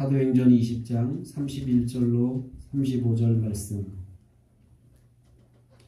사도행전 20장 31절로 35절 말씀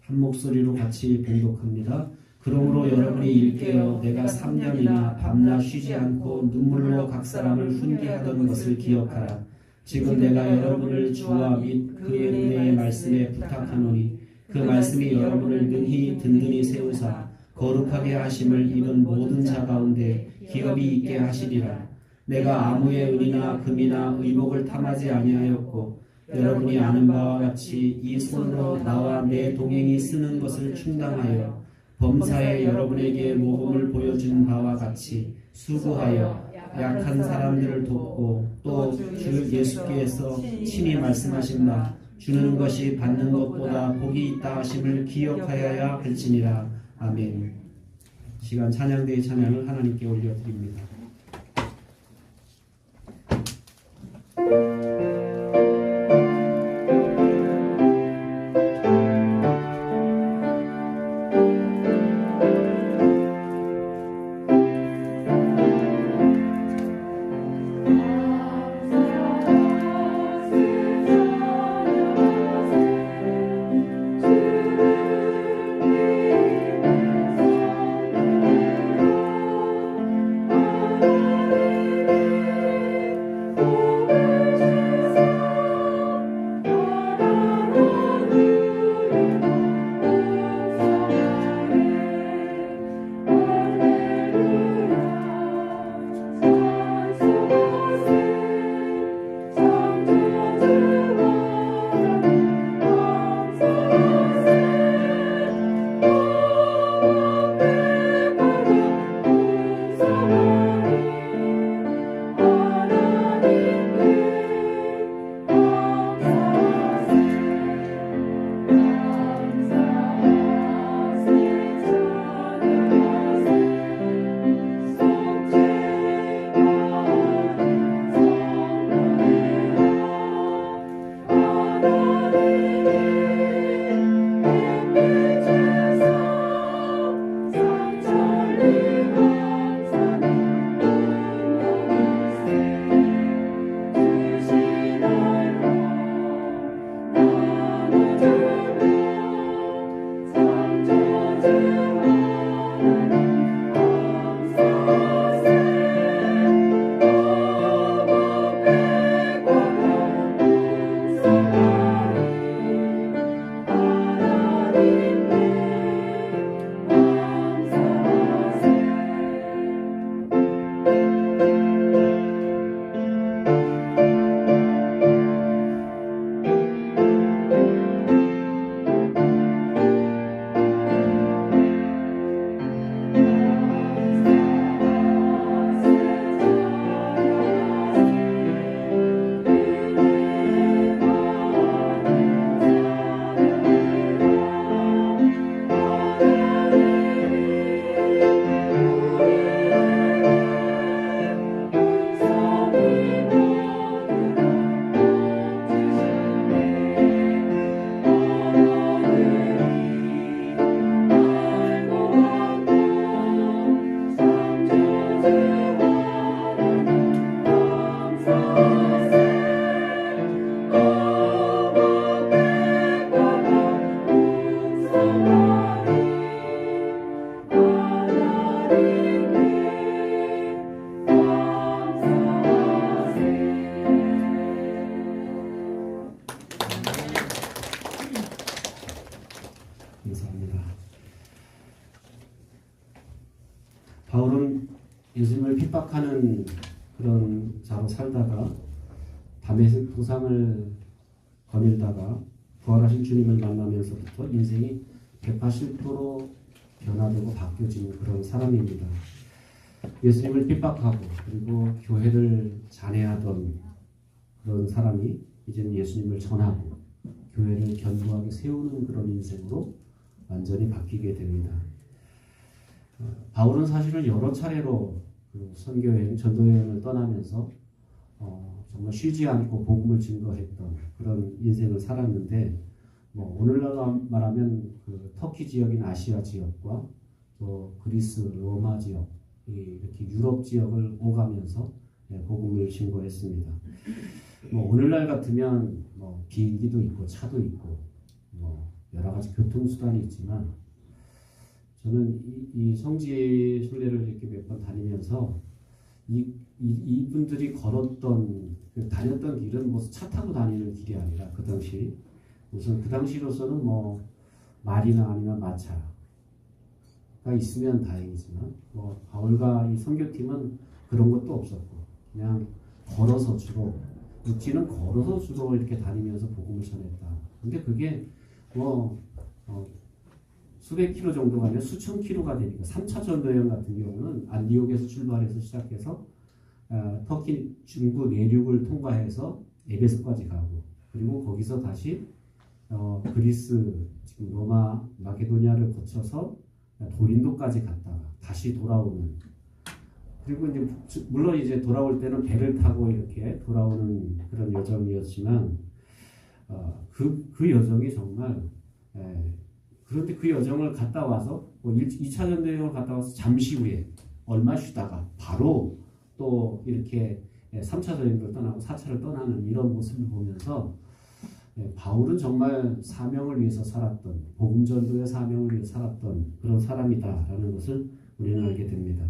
한 목소리로 같이 봉독합니다. 그러므로 여러분이 일깨어 내가 3년이나 밤낮 쉬지 않고 눈물로 각 사람을 훈계하던 것을 기억하라. 지금 내가 여러분을 주와 및 그의 은혜의 말씀에 부탁하노니 그 말씀이 여러분을 능히 든든히 세우사 거룩하게 하심을 입은 모든 자 가운데 기업이 있게 하시리라. 내가 아무의 은이나 금이나 의복을 탐하지 아니하였고 여러분이 아는 바와 같이 이 손으로 나와 내 동행이 쓰는 것을 충당하여 범사에 여러분에게 모범을 보여준 바와 같이 수고하여 약한 사람들을 돕고 또 주 예수께서 친히 말씀하신 바 주는 것이 받는 것보다 복이 있다 하심을 기억하여야 할지니라. 아멘. 시간 찬양대의 찬양을 하나님께 올려드립니다. 감사합니다. 바울은 예수님을 핍박하는 그런 자로 살다가 다메섹 도상을 거닐다가 부활하신 주님을 만나면서부터 인생이 180도로 변화되고 바뀌어진 그런 사람입니다. 예수님을 핍박하고 그리고 교회를 잔해하던 그런 사람이 이제는 예수님을 전하고 교회를 견고하게 세우는 그런 인생으로 완전히 바뀌게 됩니다. 바울은 사실은 여러 차례로 선교여행, 전도여행을 떠나면서 정말 쉬지 않고 복음을 증거했던 그런 인생을 살았는데, 오늘날로 말하면 그 터키 지역인 아시아 지역과 또 그리스, 로마 지역, 이렇게 유럽 지역을 오가면서 복음을 신고했습니다. 뭐 오늘날 같으면 뭐 비행기도 있고 차도 있고 뭐 여러 가지 교통수단이 있지만 저는 이 성지 순례를 이렇게 몇 번 다니면서 이분들이 걸었던 다녔던 길은 뭐 차 타고 다니는 길이 아니라 그 당시 우선 그 당시로서는 뭐 말이나 아니면 마차가 있으면 다행이지만 뭐 바울과 이 선교팀은 그런 것도 없었고 그냥 걸어서 주로 육지는 걸어서 주로 이렇게 다니면서 복음을 전했다. 근데 그게 뭐 수백 킬로 정도가 아니라 수천 킬로가 되니까 3차 전도 여행 같은 경우는 안디옥에서 출발해서 시작해서 터키 중부 내륙을 통과해서 에베소까지 가고 그리고 거기서 다시 그리스 지금 로마 마게도니아를 거쳐서 고린도까지 갔다가 다시 돌아오는 그리고 이제 물론 이제 돌아올 때는 배를 타고 이렇게 돌아오는 그런 여정이었지만 그 여정이 정말 그런데 그 여정을 갔다 와서 뭐 2차 전도여행을 갔다 와서 잠시 후에 얼마 쉬다가 바로 또 이렇게 3차 전도를 떠나고 4차를 떠나는 이런 모습을 보면서 바울은 정말 사명을 위해서 살았던 복음 전도의 사명을 위해 살았던 그런 사람이다라는 것을 우리는 알게 됩니다.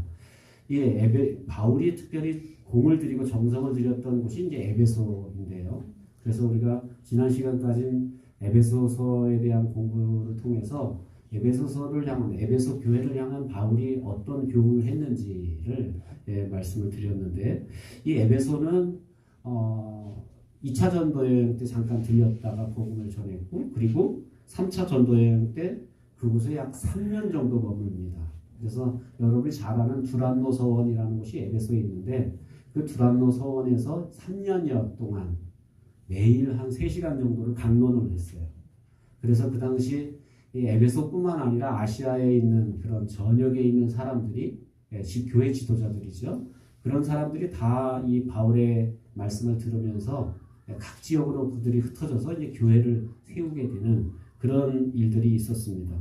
바울이 특별히 공을 들이고 정성을 들였던 곳이 이제 에베소인데요. 그래서 우리가 지난 시간까지는 에베소서에 대한 공부를 통해서 에베소서를 향한 에베소 교회를 향한 바울이 어떤 교훈을 했는지를 말씀을 드렸는데 이 에베소는 2차 전도여행 때 잠깐 들렸다가 복음을 전했고 그리고 3차 전도여행 때 그곳에 약 3년 정도 머뭅니다. 그래서 여러분이 잘 아는 두란노 서원이라는 곳이 에베소에 있는데 그 두란노 서원에서 3년여 동안 매일 한 3시간 정도를 강론을 했어요. 그래서 그 당시 이 에베소뿐만 아니라 아시아에 있는 그런 전역에 있는 사람들이 교회 지도자들이죠. 그런 사람들이 다 이 바울의 말씀을 들으면서 각 지역으로 그들이 흩어져서 이제 교회를 세우게 되는 그런 일들이 있었습니다.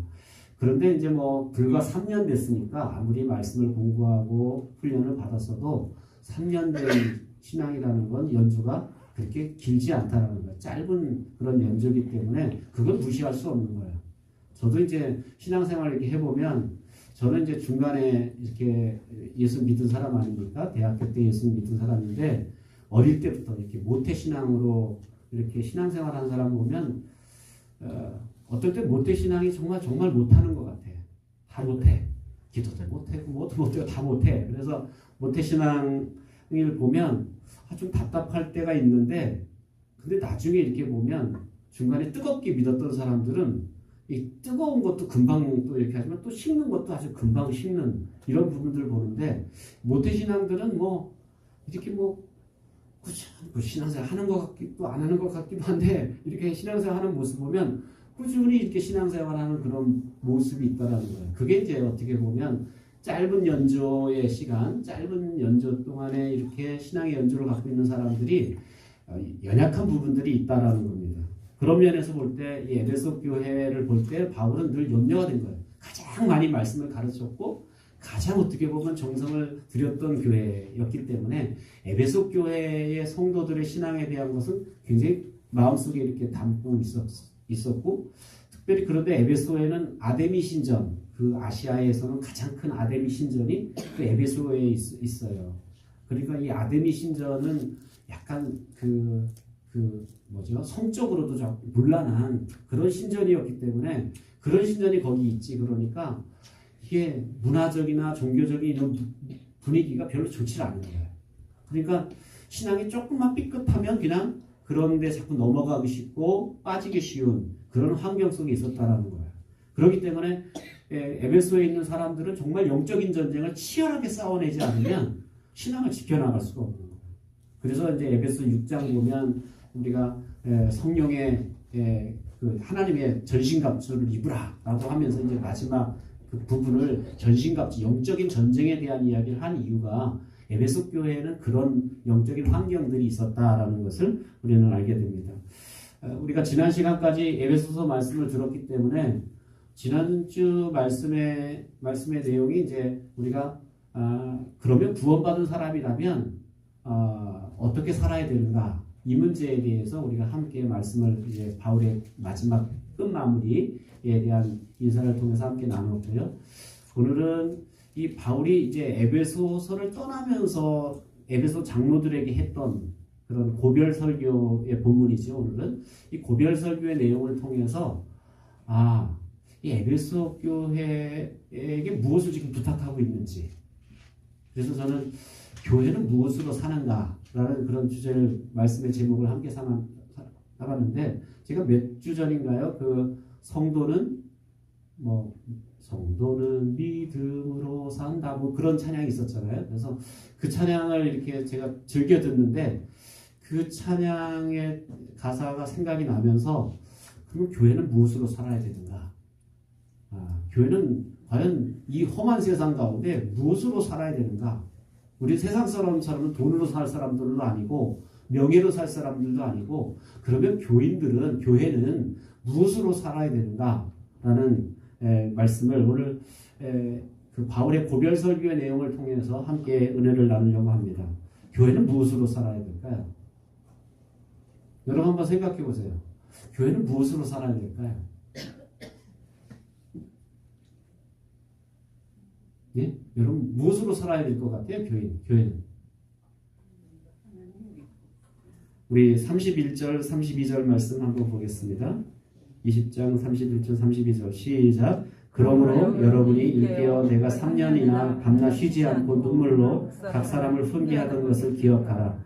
그런데 이제 뭐 불과 3년 됐으니까 아무리 말씀을 공부하고 훈련을 받았어도 3년 된 신앙이라는 건 연주가 그렇게 길지 않다라는 거예요. 짧은 그런 연주이기 때문에 그걸 무시할 수 없는 거예요. 저도 이제 신앙생활을 이렇게 해보면 저는 이제 중간에 이렇게 예수 믿은 사람 아닙니까? 대학교 때 예수 믿은 사람인데 어릴 때부터 이렇게 모태신앙으로 이렇게 신앙생활 하는 사람 보면 어떨 때 모태신앙이 정말 못하는 것 같아. 다 못해. 기도도 못하고 뭐도 못해요. 다 못해. 그래서 모태신앙을 보면 좀 답답할 때가 있는데 근데 나중에 이렇게 보면 중간에 뜨겁게 믿었던 사람들은 이 뜨거운 것도 금방 또 이렇게 하지만 또 식는 것도 아주 금방 식는 이런 부분들을 보는데 모태신앙들은 뭐 이렇게 뭐 신앙생활 하는 것 같기도 안 하는 것 같기도 한데 이렇게 신앙생활 하는 모습 보면 꾸준히 이렇게 신앙생활 하는 그런 모습이 있다라는 거예요. 그게 이제 어떻게 보면 짧은 연조의 시간, 짧은 연조 동안에 이렇게 신앙의 연조를 갖고 있는 사람들이 연약한 부분들이 있다라는 겁니다. 그런 면에서 볼 때 이 에베소 교회를 볼 때 바울은 늘 염려가 된 거예요. 가장 많이 말씀을 가르쳤고 가장 어떻게 보면 정성을 들였던 교회였기 때문에 에베소 교회의 성도들의 신앙에 대한 것은 굉장히 마음속에 이렇게 담고 있었고 특별히 그런데 에베소에는 아데미 신전 그 아시아에서는 가장 큰 아데미 신전이 그 에베소에 있어요. 그러니까 이 아데미 신전은 약간 성적으로도 좀 문란한 그런 신전이었기 때문에 그런 신전이 거기 있지 그러니까 이게 문화적이나 종교적인 이런 분위기가 별로 좋지 않은 거예요. 그러니까 신앙이 조금만 삐끗하면 그냥 그런데 자꾸 넘어가기 쉽고 빠지기 쉬운 그런 환경 속에 있었다라는 거예요. 그렇기 때문에 에베소에 있는 사람들은 정말 영적인 전쟁을 치열하게 싸워내지 않으면 신앙을 지켜나갈 수가 없는 거예요. 그래서 이제 에베소 6장 보면 우리가 성령의 그 하나님의 전신갑주를 입으라라고 하면서 이제 마지막 그 부분을 전신갑주 영적인 전쟁에 대한 이야기를 한 이유가 에베소 교회에는 그런 영적인 환경들이 있었다라는 것을 우리는 알게 됩니다. 우리가 지난 시간까지 에베소서 말씀을 들었기 때문에 지난주 말씀의 내용이 이제 우리가 그러면 구원받은 사람이라면 어떻게 살아야 되는가 이 문제에 대해서 우리가 함께 말씀을 이제 바울의 마지막 끝마무리에 대한 인사를 통해서 함께 나눴고요. 오늘은 이 바울이 이제 에베소서를 떠나면서 에베소 장로들에게 했던 그런 고별 설교의 본문이죠. 오늘은 이 고별 설교의 내용을 통해서 이 에베소 교회에게 무엇을 지금 부탁하고 있는지, 그래서 저는 교회는 무엇으로 사는가라는 그런 주제를 말씀의 제목을 함께 삼았는데, 제가 몇 주 전인가요? 그 성도는 믿음으로 산다 그런 찬양이 있었잖아요. 그래서 그 찬양을 이렇게 제가 즐겨 듣는데 그 찬양의 가사가 생각이 나면서 그럼 교회는 무엇으로 살아야 되는가? 교회는 과연 이 험한 세상 가운데 무엇으로 살아야 되는가? 우리 세상 사람처럼 돈으로 살 사람들도 아니고 명예로 살 사람들도 아니고, 그러면 교회는 무엇으로 살아야 되는가라는 말씀을 오늘 그 바울의 고별 설교의 내용을 통해서 함께 은혜를 나누려고 합니다. 교회는 무엇으로 살아야 될까요? 여러분 한번 생각해 보세요. 교회는 무엇으로 살아야 될까요? 예? 여러분 무엇으로 살아야 될 것 같아요? 교회는 우리 31절 32절 말씀 한번 보겠습니다. 20장 31절 32절 시작. 그러므로 여러분이 일깨어 내가 3년이나 밤낮 쉬지 않고 눈물로 각 사람을 훈계하던 것을 기억하라.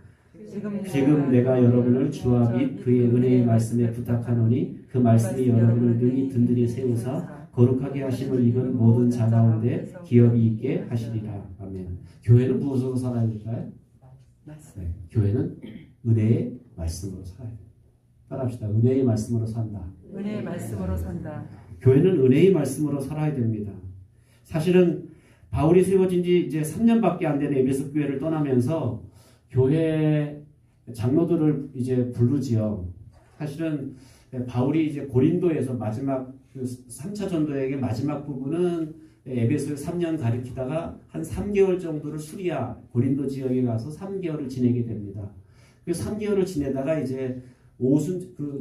지금 내가 여러분을 주와 및 그의 은혜의 말씀에 부탁하노니 그 말씀이 여러분을 능히 든든히 세우사 거룩하게 하심을 입은 모든 자 가운데 기업이 있게 하시리라. 아멘. 교회는 무엇으로 살아야 될까요? 네, 교회는 은혜의 말씀으로 살아야 돼요. 따라합시다. 은혜의 말씀으로 산다. 은혜의 말씀으로 산다. 교회는 은혜의 말씀으로 살아야 됩니다. 사실은 바울이 세워진 지 이제 3년밖에 안 된 에베소 교회를 떠나면서 교회 장로들을 이제 부르지요. 사실은 바울이 이제 고린도에서 마지막 그 3차 전도에게 마지막 부분은 에베소에 3년 가르치다가 한 3개월 정도를 수리아 고린도 지역에 가서 3개월을 지내게 됩니다. 그 3개월을 지내다가 이제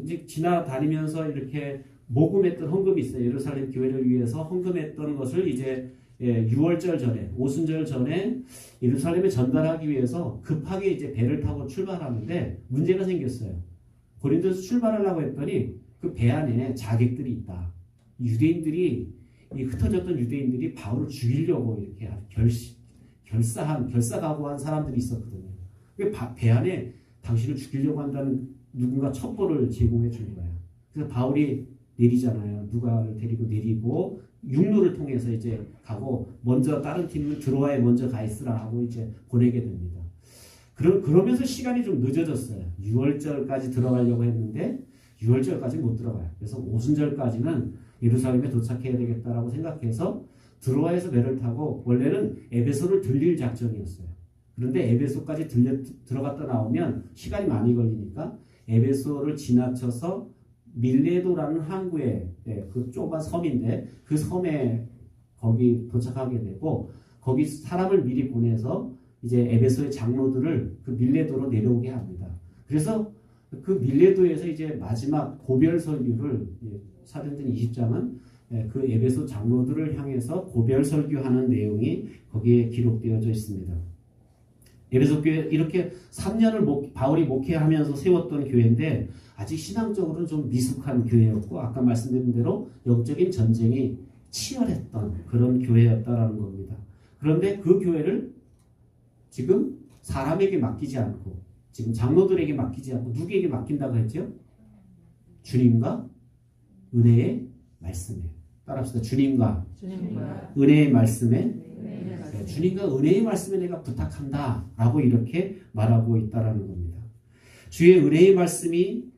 이제 지나다니면서 이렇게 모금했던 헌금이 있어요. 예루살렘 교회를 위해서 헌금했던 것을 이제 6월절 전에, 오순절 전에 예루살렘에 전달하기 위해서 급하게 이제 배를 타고 출발하는데 문제가 생겼어요. 고린도에서 출발하려고 했더니 그 배 안에 자객들이 있다. 이 흩어졌던 유대인들이 바울을 죽이려고 이렇게 결사각오한 사람들이 있었거든요. 배 안에 당신을 죽이려고 한다는 누군가 첩보를 제공해 준 거예요. 그래서 바울이 내리잖아요. 누가를 데리고 내리고 육로를 통해서 이제 가고, 먼저 다른 팀은 드로아에 먼저 가 있으라 하고 이제 보내게 됩니다. 그러면서 시간이 좀 늦어졌어요. 6월절까지 들어가려고 했는데 6월절까지 못 들어가요. 그래서 오순절까지는 예루살렘에 도착해야 되겠다라고 생각해서 드로아에서 배를 타고, 원래는 에베소를 들릴 작전이었어요. 그런데 에베소까지 들어갔다 나오면 시간이 많이 걸리니까 에베소를 지나쳐서 밀레도라는 항구에, 그 좁은 섬인데 그 섬에 거기 도착하게 되고, 거기 사람을 미리 보내서 이제 에베소의 장로들을 그 밀레도로 내려오게 합니다. 그래서 그 밀레도에서 이제 마지막 고별 설교를, 사도행전 20장은 그 에베소 장로들을 향해서 고별 설교하는 내용이 거기에 기록되어져 있습니다. 에베소 교회 이렇게 3년을 바울이 목회하면서 세웠던 교회인데 아직 신앙적으로는 좀 미숙한 교회였고, 아까 말씀드린 대로 영적인 전쟁이 치열했던 그런 교회였다라는 겁니다. 그런데 그 교회를 지금 사람에게 맡기지 않고, 지금 장로들에게 맡기지 않고 누구에게 맡긴다고 했죠? 주님과 은혜의 말씀에. 따라합시다. 주님과 은혜의 말씀에. 주님과 은혜의 말씀에 내가 부탁한다 라고 이렇게 말하고 있다라는 겁니다. 주의 은혜의 말씀이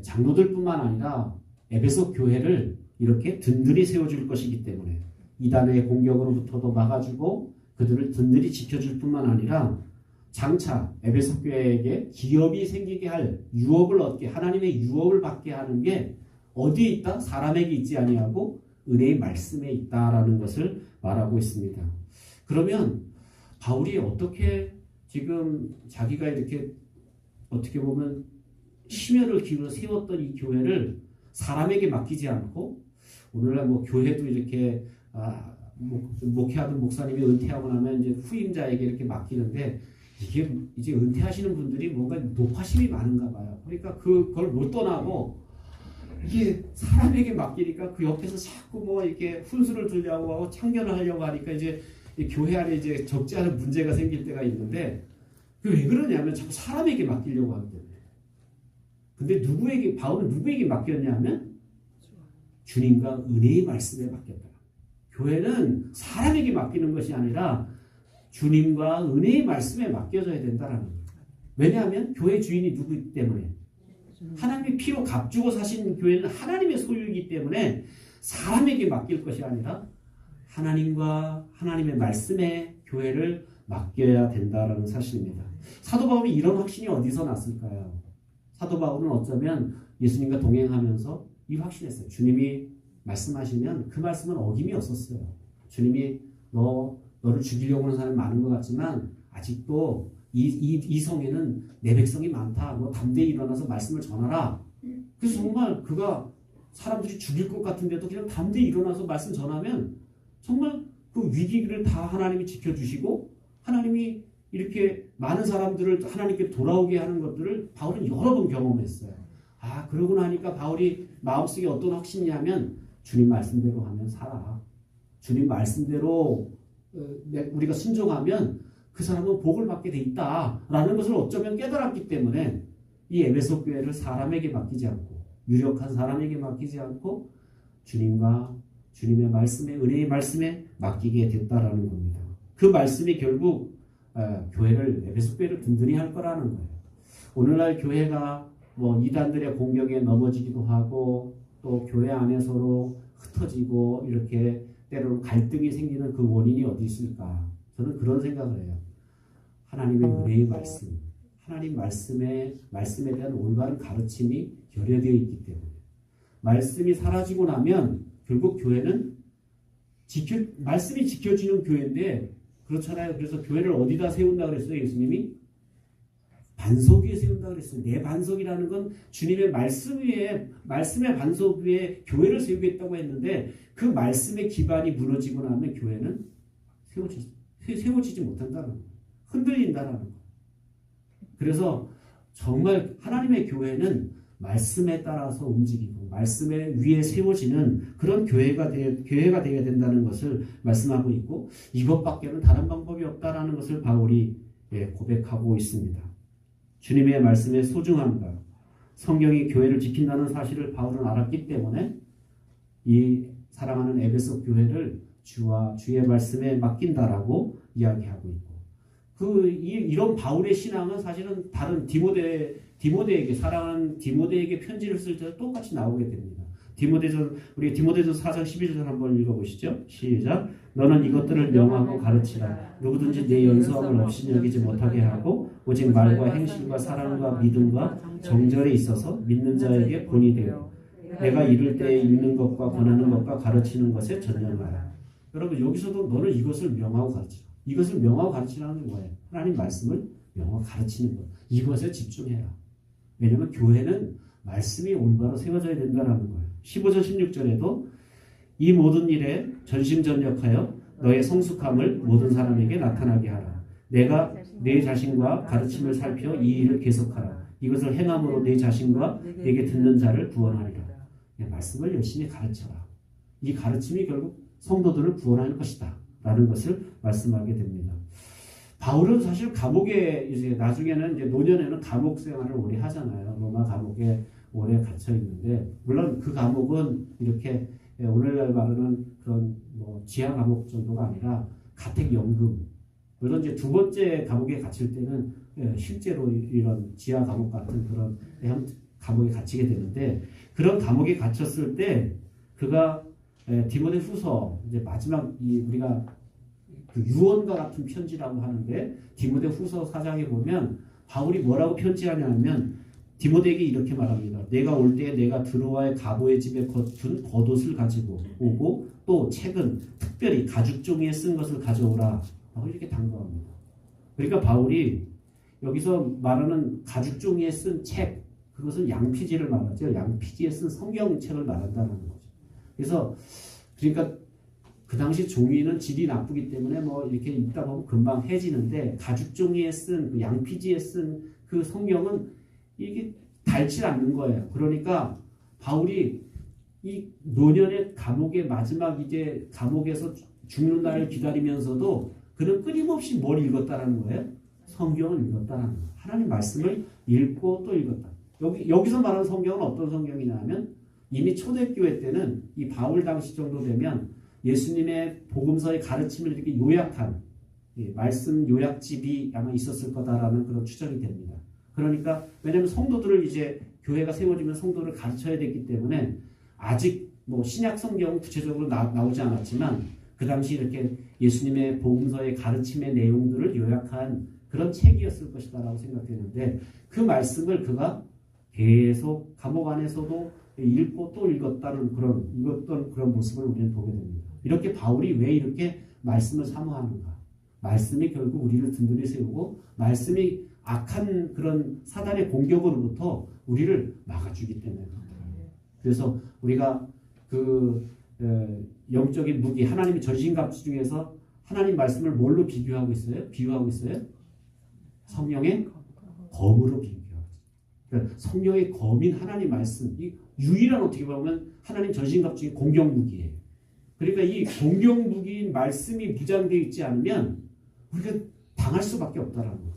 장로들뿐만 아니라 에베소 교회를 이렇게 든든히 세워줄 것이기 때문에 이단의 공격으로부터도 막아주고 그들을 든든히 지켜줄 뿐만 아니라 장차 에베소 교회에게 기업이 생기게 할 유업을 얻게, 하나님의 유업을 받게 하는 게 어디에 있다? 사람에게 있지 아니하고 은혜의 말씀에 있다라는 것을 말하고 있습니다. 그러면 바울이 어떻게 지금 자기가 이렇게 어떻게 보면 심혈을 기울여 세웠던 이 교회를 사람에게 맡기지 않고 오늘날 뭐 교회도 이렇게 목회하던 목사님이 은퇴하고 나면 이제 후임자에게 이렇게 맡기는데 이게 이제 은퇴하시는 분들이 뭔가 노파심이 많은가 봐요. 그러니까 그걸 못 떠나고 이게 사람에게 맡기니까 그 옆에서 자꾸 뭐 이렇게 훈수를 두려고 하고 참견을 하려고 하니까 이제 이 교회 안에 이제 적지 않은 문제가 생길 때가 있는데 그 왜 그러냐면 자꾸 사람에게 맡기려고 하기 때문에. 근데 바울은 누구에게 맡겼냐면 주님과 은혜의 말씀에 맡겼다. 교회는 사람에게 맡기는 것이 아니라 주님과 은혜의 말씀에 맡겨져야 된다라는 거예요. 왜냐하면 교회 주인이 누구이기 때문에 하나님의 피로 값주고 사신 교회는 하나님의 소유이기 때문에 사람에게 맡길 것이 아니라 하나님과 하나님의 말씀에 교회를 맡겨야 된다라는 사실입니다. 사도 바울이 이런 확신이 어디서 났을까요? 사도 바울은 어쩌면 예수님과 동행하면서 이 확신했어요. 주님이 말씀하시면 그 말씀은 어김이 없었어요. 주님이 너를 죽이려고 하는 사람이 많은 것 같지만 아직도 이 성에는 내 백성이 많다. 너 담대히 일어나서 말씀을 전하라. 그래서 정말 그가 사람들이 죽일 것 같은데도 그냥 담대히 일어나서 말씀 전하면 정말 그 위기를 다 하나님이 지켜주시고 하나님이 이렇게 많은 사람들을 하나님께 돌아오게 하는 것들을 바울은 여러 번 경험했어요. 그러고 나니까 바울이 마음속에 어떤 확신이냐면 주님 말씀대로 하면 살아. 주님 말씀대로 우리가 순종하면 그 사람은 복을 받게 돼 있다라는 것을 어쩌면 깨달았기 때문에 이 에베소 교회를 사람에게 맡기지 않고 유력한 사람에게 맡기지 않고 주님과 주님의 말씀에 은혜의 말씀에 맡기게 됐다라는 겁니다. 그 말씀이 결국 교회를 에베소 교회를 든든히 할 거라는 거예요. 오늘날 교회가 뭐 이단들의 공격에 넘어지기도 하고 또 교회 안에 서로 흩어지고 이렇게 때로는 갈등이 생기는 그 원인이 어디 있을까? 저는 그런 생각을 해요. 하나님의 은혜의 말씀, 하나님 말씀에 대한 올바른 가르침이 결여되어 있기 때문에 말씀이 사라지고 나면 결국 교회는 말씀이 지켜지는 교회인데 그렇잖아요. 그래서 교회를 어디다 세운다 그랬어요? 예수님이 반석 위에 세운다 그랬어요. 내 반석이라는 건 주님의 말씀의 반석 위에 교회를 세우겠다고 했는데 그 말씀의 기반이 무너지고 나면 교회는 세워지지 못한다는 거예요. 흔들린다는 거예요. 그래서 정말 하나님의 교회는 말씀에 따라서 움직이고 말씀에 위에 세워지는 그런 교회가 되어야 된다는 것을 말씀하고 있고 이것밖에는 다른 방법이 없다라는 것을 바울이 고백하고 있습니다. 주님의 말씀의 소중함과 성경이 교회를 지킨다는 사실을 바울은 알았기 때문에 이 사랑하는 에베소 교회를 주와 주의 말씀에 맡긴다라고 이야기하고 있고 이런 바울의 신앙은 사실은 다른 디모데에게 사랑하는 디모데에게 편지를 쓸 때 똑같이 나오게 됩니다. 우리 디모데서 4장 12절 한번 읽어보시죠. 시작. 너는 이것들을 명하고 가르치라. 누구든지 내 연수함을 없이 여기지 못하게 하고 오직 말과 행실과 사랑과 믿음과 정절에 있어서 믿는 자에게 본이 되어 내가 이를 때에 읽는 것과 권하는 것과 가르치는 것에 전념하라. 여러분 여기서도 너는 이것을 명하고 가르치라. 이것을 명하고 가르치라는 게 뭐예요? 하나님 말씀을 명하고 가르치는 것. 이것에 집중해라. 왜냐하면 교회는 말씀이 올바로 세워져야 된다는 거예요. 15절 16절에도 이 모든 일에 전심전력하여 너의 성숙함을 모든 사람에게 나타나게 하라. 내가 내 자신과 가르침을 살펴 이 일을 계속하라. 이것을 행함으로 내 자신과 내게 듣는 자를 구원하리라. 말씀을 열심히 가르쳐라. 이 가르침이 결국 성도들을 구원할 것이다 라는 것을 말씀하게 됩니다. 바울은 사실 감옥에 이제 나중에는 이제 노년에는 감옥 생활을 오래 하잖아요. 로마 감옥에 오래 갇혀 있는데 물론 그 감옥은 이렇게 오늘날 말하는 그런 뭐 지하 감옥 정도가 아니라 가택연금. 물론 이제 두 번째 감옥에 갇힐 때는 실제로 이런 지하 감옥 같은 그런 감옥에 갇히게 되는데 그런 감옥에 갇혔을 때 그가 디모데 후서 이제 마지막 우리가 그 유언과 같은 편지라고 하는데 디모데 후서 4장에 보면 바울이 뭐라고 편지하냐면 디모데에게 이렇게 말합니다. 내가 올 때에 내가 드로아의 가보의 집에 둔 겉옷을 가지고 오고 또 책은 특별히 가죽 종이에 쓴 것을 가져오라 라고 이렇게 당부합니다. 그러니까 바울이 여기서 말하는 가죽 종이에 쓴 책, 그것은 양피지를 말하죠. 양피지에 쓴 성경책을 말한다는 거죠. 그래서 그러니까 그 당시 종이는 질이 나쁘기 때문에 뭐 이렇게 읽다 보면 금방 해지는데 가죽 종이에 쓴 그 양피지에 쓴 그 성경은 이게 닳지 않는 거예요. 그러니까 바울이 이 노년의 감옥의 마지막 이제 감옥에서 죽는 날을 기다리면서도 그는 끊임없이 뭘 읽었다라는 거예요? 성경을 읽었다라는 거예요. 하나님 말씀을 읽고 또 읽었다. 여기서 말하는 성경은 어떤 성경이냐 하면 이미 초대교회 때는 이 바울 당시 정도 되면 예수님의 복음서의 가르침을 이렇게 요약한 말씀 요약집이 아마 있었을 거다라는 그런 추정이 됩니다. 그러니까 왜냐하면 성도들을 이제 교회가 세워지면 성도를 가르쳐야 됐기 때문에 아직 뭐 신약 성경은 구체적으로 나오지 않았지만 그 당시 이렇게 예수님의 복음서의 가르침의 내용들을 요약한 그런 책이었을 것이다라고 생각되는데 그 말씀을 그가 계속 감옥 안에서도 읽고 또 읽었다는 그런 모습을 우리는 보게 됩니다. 이렇게 바울이 왜 이렇게 말씀을 사모하는가? 말씀이 결국 우리를 든든히 세우고 말씀이 악한 그런 사단의 공격으로부터 우리를 막아주기 때문에 그렇더라고요. 그래서 우리가 그 영적인 무기 하나님의 전신갑주 중에서 하나님 말씀을 뭘로 비유하고 있어요? 성령의 검으로 비유하고 있어요. 그러니까 성령의 검인 하나님 말씀, 이 유일한 어떻게 보면 하나님 전신갑주의 공격 무기예요. 그러니까 이 공격 무기인 말씀이 무장되어 있지 않으면 우리가 당할 수밖에 없다라는 거예요.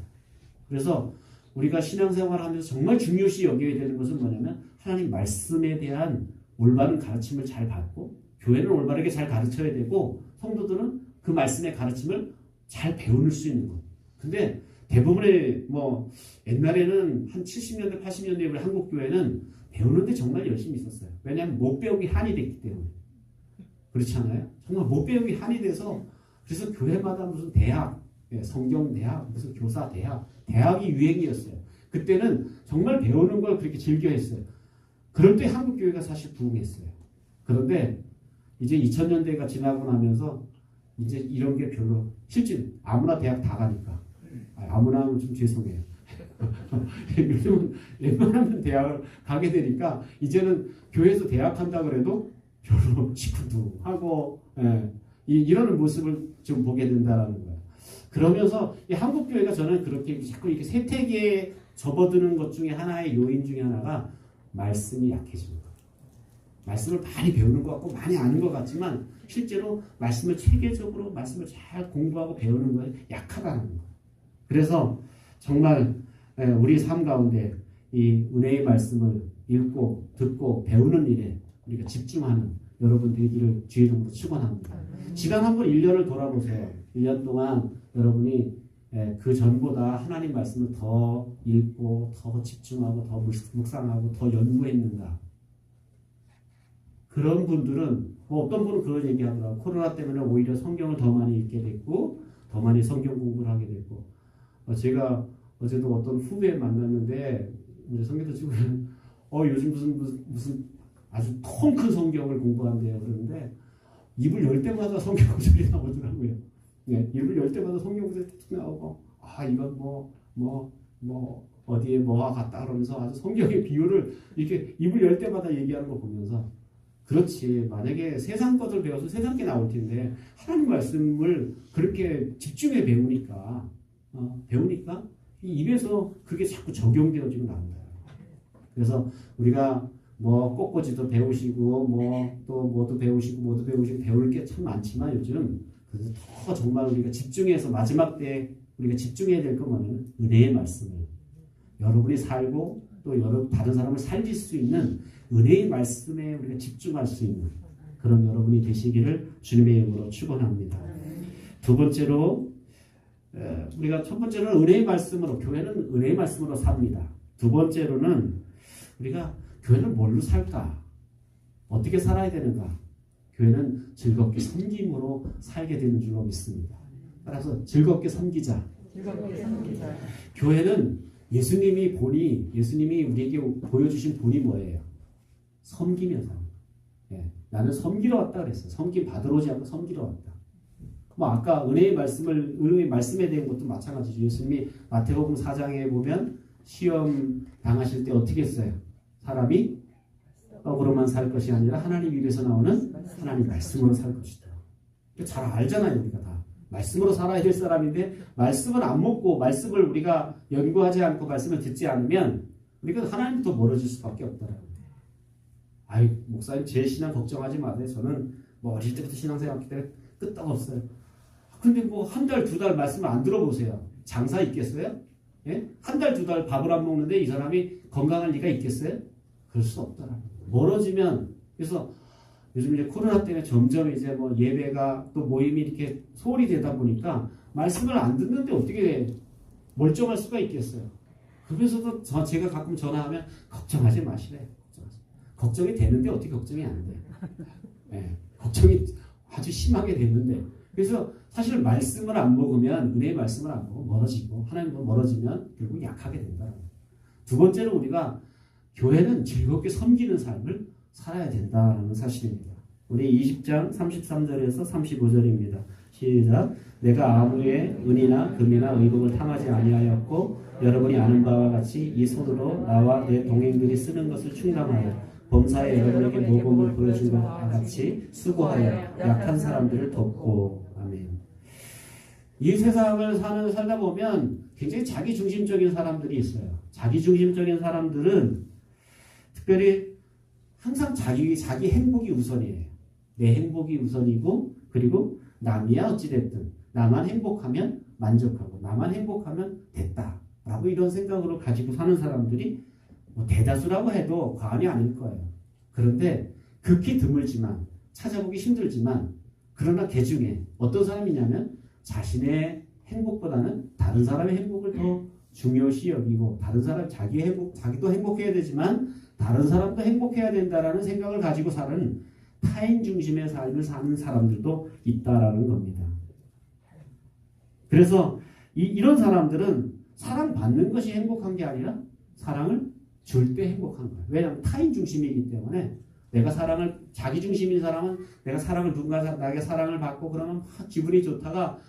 그래서 우리가 신앙생활을 하면서 정말 중요시 여겨야 되는 것은 뭐냐면 하나님 말씀에 대한 올바른 가르침을 잘 받고 교회는 올바르게 잘 가르쳐야 되고 성도들은 그 말씀의 가르침을 잘 배울 수 있는 것. 근데 대부분의 뭐 옛날에는 한 70년대 80년대 우리 한국 교회는 배우는데 정말 열심히 있었어요. 왜냐하면 못 배우기 한이 됐기 때문에. 그렇지 않아요? 정말 못 배우기 한이 돼서 그래서 교회마다 무슨 대학, 성경대학, 무슨 교사대학, 대학이 유행이었어요. 그때는 정말 배우는 걸 그렇게 즐겨했어요. 그럴 때 한국 교회가 사실 부흥했어요. 그런데 이제 2000년대가 지나고 나면서 이제 이런 게 별로 실제 아무나 대학 다 가니까 아무나 하면 좀 죄송해요. 요즘은 웬만하면 대학을 가게 되니까 이제는 교회에서 대학 한다 그래도 별로 직구도 하고 이런 모습을 좀 보게 된다라는 거예요. 그러면서 이 한국 교회가 저는 그렇게 자꾸 이렇게 세태기에 접어드는 것 중에 하나의 요인 중에 하나가 말씀이 약해지는 거예요. 말씀을 많이 배우는 것 같고 많이 아는 것 같지만 실제로 말씀을 체계적으로 말씀을 잘 공부하고 배우는 거에 약하다는 거예요. 그래서 정말 우리 삶 가운데 이 은혜의 말씀을 읽고 듣고 배우는 일에 우리가 집중하는 여러분 되기를 주의 이름으로 축원합니다. 지난 한번 1년을 돌아보세요. 1년 동안 여러분이 그 전보다 하나님 말씀을 더 읽고 더 집중하고 더 묵상하고 더 연구했는가? 그런 분들은 어떤 분은 그런 얘기하더라고요. 코로나 때문에 오히려 성경을 더 많이 읽게 됐고 더 많이 성경 공부를 하게 됐고 제가 어제도 어떤 후배 만났는데 우리 성경도 지금 요즘 무슨 아주 통 큰 성경을 공부한대요. 그러는데 입을 열 때마다 성경 구절이 나오더라고요. 입을 열 때마다 성경 구절이 툭 나오고 이건 뭐 어디에 뭐가 같다 그러면서 아주 성경의 비유를 이렇게 입을 열 때마다 얘기하는 거 보면서 그렇지 만약에 세상 것을 배워서 세상 게 나올 텐데 하나님 말씀을 그렇게 집중해 배우니까 이 입에서 그게 자꾸 적용되어지고 나온다. 그래서 우리가 뭐 꽃꽂이도 배우시고 뭐도 배우시고 배울 게 참 많지만 요즘 그래서 더 정말 우리가 집중해서 마지막 때 우리가 집중해야 될 건 뭐냐면 은혜의 말씀을 여러분이 살고 또 다른 사람을 살릴 수 있는 은혜의 말씀에 우리가 집중할 수 있는 그런 여러분이 되시기를 주님의 이름으로 축원합니다. 두 번째로 우리가 첫 번째로는 은혜의 말씀으로 교회는 은혜의 말씀으로 삽니다. 두 번째로는 우리가 교회는 뭘로 살까? 어떻게 살아야 되는가? 교회는 즐겁게 섬김으로 살게 되는 줄로 믿습니다. 따라서 즐겁게 섬기자. 교회는 예수님이 우리에게 보여주신 본이 뭐예요? 섬기면서. 나는 섬기러 왔다 그랬어요. 섬김 받으러 오지 않고 섬기러 왔다. 뭐 아까 은혜의 말씀에 대한 것도 마찬가지죠. 예수님이 마태복음 4장에 보면 시험 당하실 때 어떻게 했어요? 사람이 떡으로만 살 것이 아니라 하나님 입에서 나오는 하나님 말씀으로 살 것이다. 잘 알잖아요. 우리가 다 말씀으로 살아야 될 사람인데 말씀을 안 먹고 말씀을 우리가 연구하지 않고 말씀을 듣지 않으면 우리가 하나님부터 멀어질 수밖에 없다라는 거예요. 아이 목사님 제 신앙 걱정하지 마세요. 저는 뭐 어릴 때부터 신앙생활 때문에 끄떡없어요. 근데 뭐 한 달, 두 달 말씀을 안 들어보세요. 장사 있겠어요? 예? 한 달, 두 달 밥을 안 먹는데 이 사람이 건강할 리가 있겠어요? 그럴 수 없더라고요. 멀어지면, 그래서 요즘 이제 코로나 때문에 점점 이제 뭐 예배가 또 모임이 이렇게 소홀히 되다 보니까 말씀을 안 듣는데 어떻게 멀쩡할 수가 있겠어요? 그래서도 제가 가끔 전화하면 걱정하지 마시래. 걱정이 되는데 어떻게 걱정이 안 돼요? 예, 걱정이 아주 심하게 됐는데. 그래서 사실 말씀을 안 먹으면, 은혜의 말씀을 안 먹으면 멀어지고, 하나님과 멀어지면 결국 약하게 된다. 두 번째로 우리가 교회는 즐겁게 섬기는 삶을 살아야 된다는 사실입니다. 우리 20장 33절에서 35절입니다. 시작. 내가 아무의 은이나 금이나 의복을 탐하지 아니하였고 여러분이 아는 바와 같이 이 손으로 나와 내 동행들이 쓰는 것을 충당하여 범사에 여러분에게 모범을 보여준 것과 같이 수고하여 약한 사람들을 돕고. 아멘. 이 세상을 살다 보면 굉장히 자기중심적인 사람들이 있어요. 자기중심적인 사람들은 특별히 항상 자기 행복이 우선이에요. 내 행복이 우선이고, 그리고 남이야 어찌됐든 나만 행복하면 만족하고 나만 행복하면 됐다 라고 이런 생각으로 가지고 사는 사람들이 뭐 대다수라고 해도 과언이 아닐 거예요. 그런데 극히 드물지만 찾아보기 힘들지만 그러나 그 중에 어떤 사람이냐면 자신의 행복보다는 다른 사람의 행복을 더 중요시 여기고 다른 사람 자기도 행복해야 되지만 다른 사람도 행복해야 된다라는 생각을 가지고 사는 타인 중심의 삶을 사는 사람들도 있다라는 겁니다. 그래서 이런 사람들은 사랑받는 것이 행복한 게 아니라 사랑을 줄 때 행복한 거예요. 왜냐하면 타인 중심이기 때문에 내가 자기 중심인 사람은 내가 누군가 나에게 사랑을 받고 그러면 막 기분이 좋다가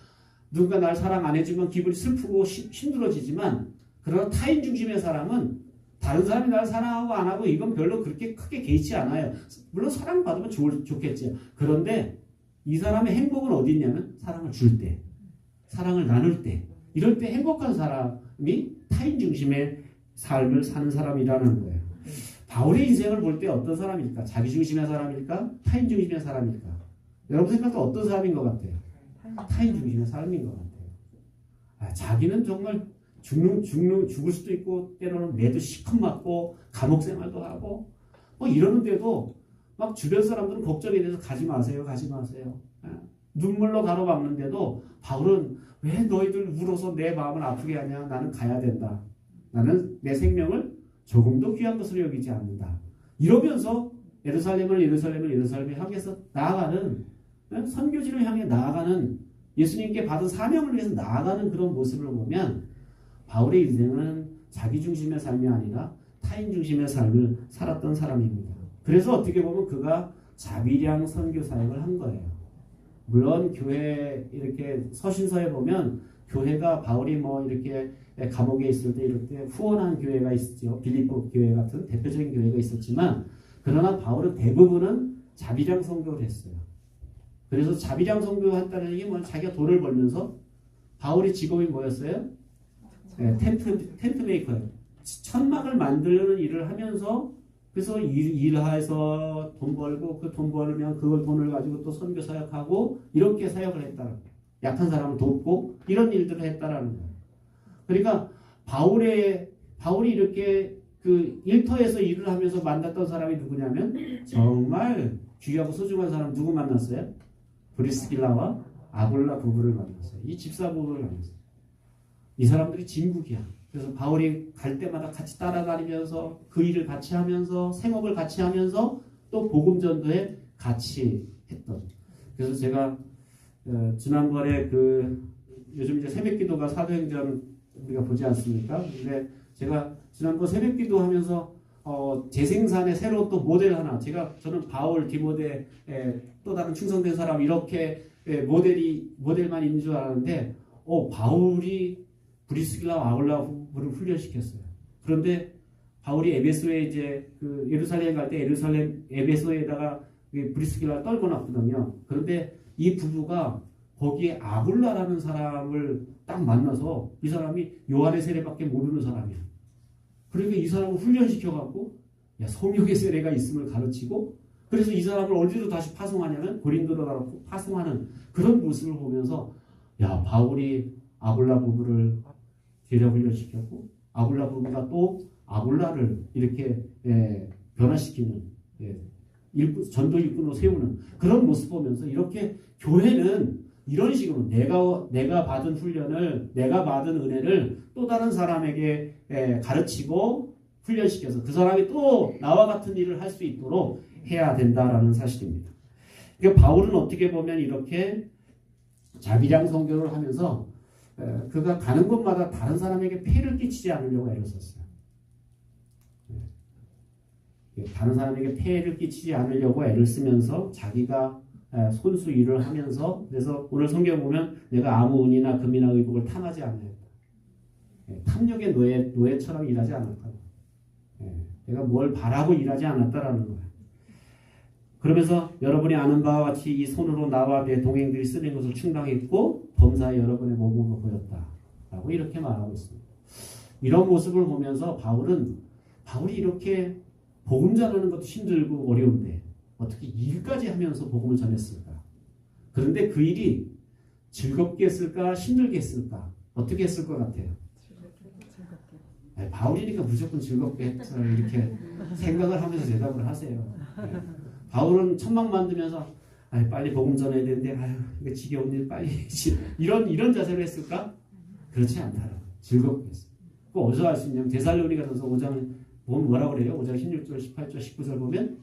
누군가 날 사랑 안 해주면 기분이 슬프고 힘들어지지만 그러나 타인 중심의 사람은 다른 사람이 나를 사랑하고 안 하고 이건 별로 그렇게 크게 개의치 않아요. 물론 사랑받으면 좋겠지요. 그런데 이 사람의 행복은 어디 있냐면 사랑을 줄 때, 사랑을 나눌 때, 이럴 때 행복한 사람이 타인 중심의 삶을 사는 사람이라는 거예요. 바울의 인생을 볼 때 어떤 사람일까? 자기 중심의 사람일까? 타인 중심의 사람일까? 여러분 생각도 어떤 사람인 것 같아요? 타인 중심의 사람인 것 같아요. 자기는 정말 죽을 수도 있고 때로는 매도 시컷 맞고 감옥 생활도 하고 뭐 이러는데도 막 주변 사람들은 걱정이 돼서 가지 마세요. 눈물로 가로막는데도 바울은 왜 너희들 울어서 내 마음을 아프게 하냐? 나는 가야 된다. 나는 내 생명을 조금도 귀한 것으로 여기지 않는다. 이러면서 예루살렘을 향해서 나아가는 선교지를 향해 나아가는 예수님께 받은 사명을 위해서 나아가는 그런 모습을 보면 바울의 인생은 자기 중심의 삶이 아니라 타인 중심의 삶을 살았던 사람입니다. 그래서 어떻게 보면 그가 자비량 선교 사역을 한 거예요. 물론 교회 이렇게 서신서에 보면 교회가 바울이 뭐 이렇게 감옥에 있을 때 이렇게 후원한 교회가 있었죠. 빌립보 교회 같은 대표적인 교회가 있었지만 그러나 바울은 대부분은 자비량 선교를 했어요. 그래서 자비량 선교했다는 얘기 뭐 자기가 돈을 벌면서 바울의 직업이 뭐였어요? 텐트 메이커예요. 천막을 만드는 일을 하면서 그래서 일해서 돈 벌고 그 돈 벌면 그걸 돈을 가지고 또 선교 사역하고 이렇게 사역을 했다는 거예요. 약한 사람을 돕고 이런 일들을 했다라는 거예요. 그러니까 바울이 이렇게 그 일터에서 일을 하면서 만났던 사람이 누구냐면 정말 귀하고 소중한 사람 누구 만났어요? 브리스길라와 아굴라 부부를 만났어요. 이 집사 부부를 만났어요. 이 사람들이 진국이야. 그래서 바울이 갈 때마다 같이 따라다니면서 그 일을 같이 하면서 생업을 같이 하면서 또 복음전도에 같이 했던. 그래서 제가 지난번에 요즘 이제 새벽기도가 사도행전 우리가 보지 않습니까? 근데 제가 지난번 새벽기도 하면서 재생산의 새로 또 모델 하나 저는 바울 디모데 또 다른 충성된 사람 이렇게 모델만 있는 줄 알았는데 바울이 브리스길라 아굴라를 훈련시켰어요. 그런데 바울이 에베소에 이제 그 예루살렘 갈 때 에베소에다가 브리스길라 떨고 놨거든요. 그런데 이 부부가 거기에 아굴라라는 사람을 딱 만나서 이 사람이 요한의 세례밖에 모르는 사람이야. 그러니까 이 사람을 훈련시켜갖고 성령의 세례가 있음을 가르치고 그래서 이 사람을 어디로 다시 파송하냐면 고린도로 파송하는 그런 모습을 보면서 바울이 아굴라 부부를 제자 훈련시켰고 아굴라 부부가 또 아굴라를 이렇게 변화시키는 전도 일꾼으로 세우는 그런 모습 보면서 이렇게 교회는 이런 식으로 내가 받은 훈련을 내가 받은 은혜를 또 다른 사람에게 가르치고 훈련시켜서 그 사람이 또 나와 같은 일을 할 수 있도록 해야 된다라는 사실입니다. 그러니까 바울은 어떻게 보면 이렇게 자비량 선교를 하면서 그가 가는 곳마다 다른 사람에게 폐를 끼치지 않으려고 애를 썼어요. 다른 사람에게 폐를 끼치지 않으려고 애를 쓰면서 자기가 손수 일을 하면서 그래서 오늘 성경 보면 내가 아무 은이나 금이나 의복을 탐하지 않는다. 탐욕의 노예처럼 일하지 않았다. 내가 뭘 바라고 일하지 않았다라는 거야. 그러면서 여러분이 아는 바와 같이 이 손으로 나와 내 동행들이 쓰는 것을 충당했고 범사에 여러분의 모범을 보였다라고 이렇게 말하고 있습니다. 이런 모습을 보면서 바울이 이렇게 복음 전하는 것도 힘들고 어려운데 어떻게 일까지 하면서 복음을 전했을까? 그런데 그 일이 즐겁게 했을까? 힘들게 했을까? 어떻게 했을 것 같아요? 바울이니까 무조건 즐겁게 했다 이렇게 생각을 하면서 대답을 하세요. 바울은 천막 만들면서 빨리 복음 전해야 되는데 이거 지겨운 일 빨리 이런 자세로 했을까? 그렇지 않다라고 즐겁게 했어요. 그거 어디서 알 수 있냐면 데살로니가전서 5장 보면 뭐라고 그래요? 5장 16절 18절 19절 보면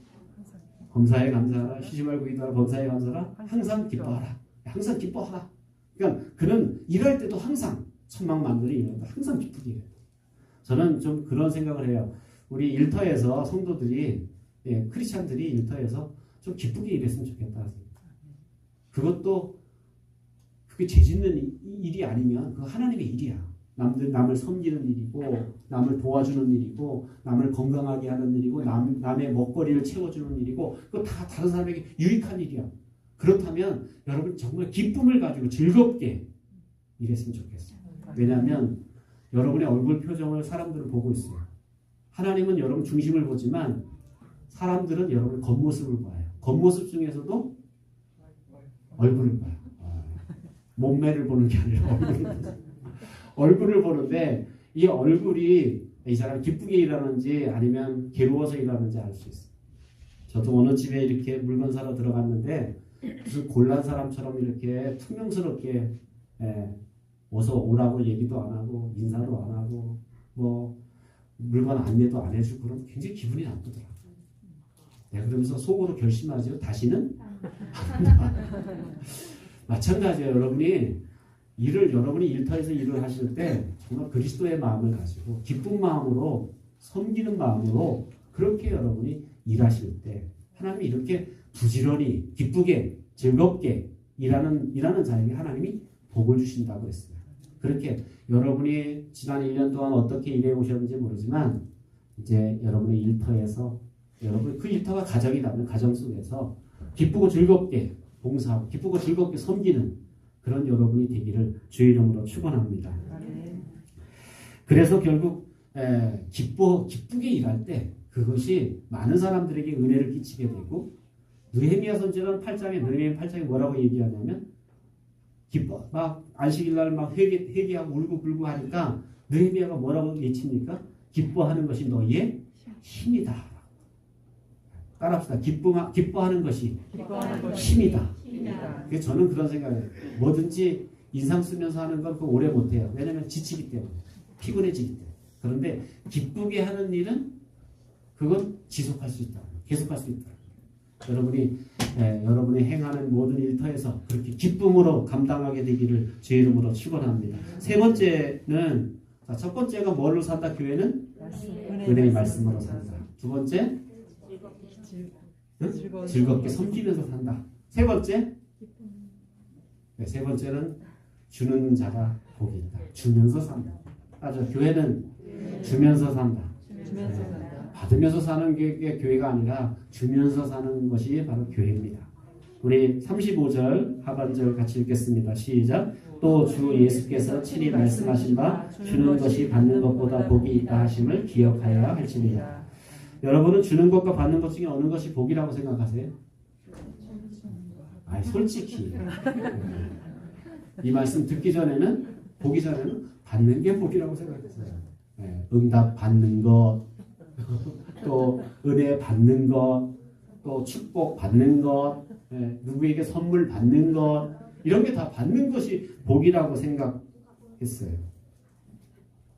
범사에 감사하라 쉬지 말고 기도하라 범사에 감사하라 항상 기뻐하라 항상 기뻐하라. 그러니까 그는 일할 때도 항상 천막 만들이 일한다. 항상 기쁘게 해요. 저는 좀 그런 생각을 해요. 우리 일터에서 성도들이 크리스찬들이 일터에서 좀 기쁘게 일했으면 좋겠다. 그것도 그게 죄짓는 일이 아니면 그거 하나님의 일이야. 남을 섬기는 일이고 남을 도와주는 일이고 남을 건강하게 하는 일이고 남의 먹거리를 채워주는 일이고 그거 다 다른 사람에게 유익한 일이야. 그렇다면 여러분 정말 기쁨을 가지고 즐겁게 일했으면 좋겠어요. 왜냐하면 여러분의 얼굴 표정을 사람들은 보고 있어요. 하나님은 여러분 중심을 보지만 사람들은 여러분의 겉모습을 봐요. 겉모습 중에서도 얼굴을 봐요. 몸매를 보는 게 아니라 얼굴을 보는데 이 얼굴이 이 사람이 기쁘게 일하는지 아니면 괴로워서 일하는지 알 수 있어요. 저도 어느 집에 이렇게 물건 사러 들어갔는데 무슨 곤란 사람처럼 이렇게 퉁명스럽게 어서 오라고 얘기도 안 하고 인사도 안 하고 뭐 물건 안내도 안 해주고 그러면 굉장히 기분이 나쁘더라고요. 그러면서 속으로 결심하죠. 다시는 마찬가지예요. 여러분이 일터에서 일을 하실 때 정말 그리스도의 마음을 가지고 기쁜 마음으로 섬기는 마음으로 그렇게 여러분이 일하실 때 하나님이 이렇게 부지런히 기쁘게 즐겁게 일하는 자에게 하나님이 복을 주신다고 했어요. 그렇게 여러분이 지난 1년 동안 어떻게 일해 오셨는지 모르지만 이제 여러분의 일터에서 여러분 그 일터가 가정이라면 가정 속에서 기쁘고 즐겁게 봉사하고 기쁘고 즐겁게 섬기는 그런 여러분이 되기를 주의 이름으로 축원합니다. 그래서 결국 기쁘게 일할 때 그것이 많은 사람들에게 은혜를 끼치게 되고 느헤미야 선지자는 8장에 뭐라고 얘기하냐면 막 안식일날 막 회개하고 울고불고 하니까 느헤미야가 뭐라고 외칩니까? 기뻐하는 것이 너희의 힘이다. 따라합시다. 기뻐하는 것이 힘이다. 그래서 저는 그런 생각이에요. 뭐든지 인상 쓰면서 하는 건 그거 오래 못해요. 왜냐하면 지치기 때문에 피곤해지기 때문에. 그런데 기쁘게 하는 일은 그건 지속할 수 있다. 계속할 수 있다. 여러분이 행하는 모든 일터에서 그렇게 기쁨으로 감당하게 되기를 주의 이름으로 축원합니다. 세 번째는 첫 번째가 뭘로 산다? 교회는 은혜의 말씀으로 산다. 두 번째 즐겁게 섬기면서 산다. 세 번째 네, 세 번째는 주는 자가 복이 있다. 주면서 산다. 맞아. 교회는 주면서 산다. 주면서 산다. 받으면서 사는 게 교회가 아니라 주면서 사는 것이 바로 교회입니다. 우리 35절 하반절 같이 읽겠습니다. 시작. 또 주 예수께서 친히 말씀하신 바 주는 것이 받는 것보다 복이 있다 하심을 기억하여야 할지니라. 여러분은 주는 것과 받는 것 중에 어느 것이 복이라고 생각하세요? 아니 솔직히 이 말씀 듣기 전에는 보기 전에는 받는 게 복이라고 생각했어요. 네, 응답 받는 것, 또 은혜 받는 것, 또 축복 받는 것, 네, 누구에게 선물 받는 것, 이런 게 다 받는 것이 복이라고 생각했어요.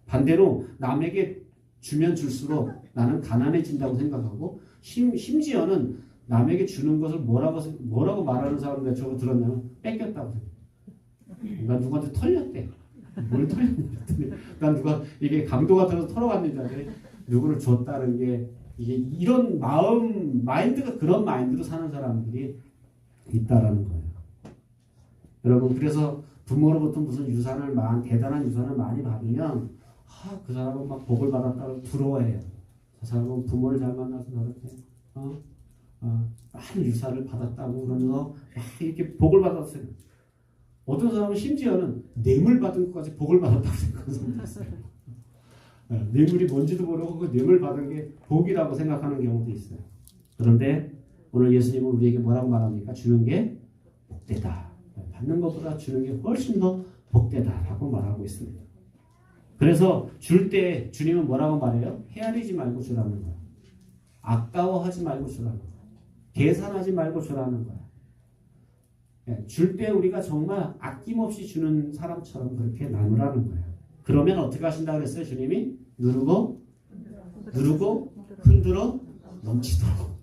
반대로 남에게 주면 줄수록 나는 가난해진다고 생각하고 심지어는 남에게 주는 것을 뭐라고 말하는 사람들 저거 들었냐면 뺏겼다고 생각해요. 난 누구한테 털렸대. 뭘 털렸는지 난 누가 이게 강도가 들어서 털어갔는지 누구를 줬다는 게 이게 이런 마인드가 그런 마인드로 사는 사람들이 있다라는 거예요. 여러분 그래서 부모로부터 무슨 대단한 유산을 많이 받으면 그 사람은 막 복을 받았다고 부러워해요. 그 사람은 부모를 잘 만나서 저렇게 많은 유산을 받았다고 그러면서 막 이렇게 복을 받았어요. 어떤 사람은 심지어는 뇌물 받은 것까지 복을 받았다고 생각하는 사람도 있어요. 뇌물이 뭔지도 모르고 그 뇌물 받은 게 복이라고 생각하는 경우도 있어요. 그런데 오늘 예수님은 우리에게 뭐라고 말합니까? 주는 게 복되다. 받는 것보다 주는 게 훨씬 더 복되다라고 말하고 있습니다. 그래서 줄 때 주님은 뭐라고 말해요? 헤아리지 말고 주라는 거야. 아까워하지 말고 주라는 거야. 계산하지 말고 주라는 거야. 줄 때 우리가 정말 아낌없이 주는 사람처럼 그렇게 나누라는 거예요. 그러면 어떻게 하신다고 그랬어요? 주님이 누르고 흔들어 넘치도록.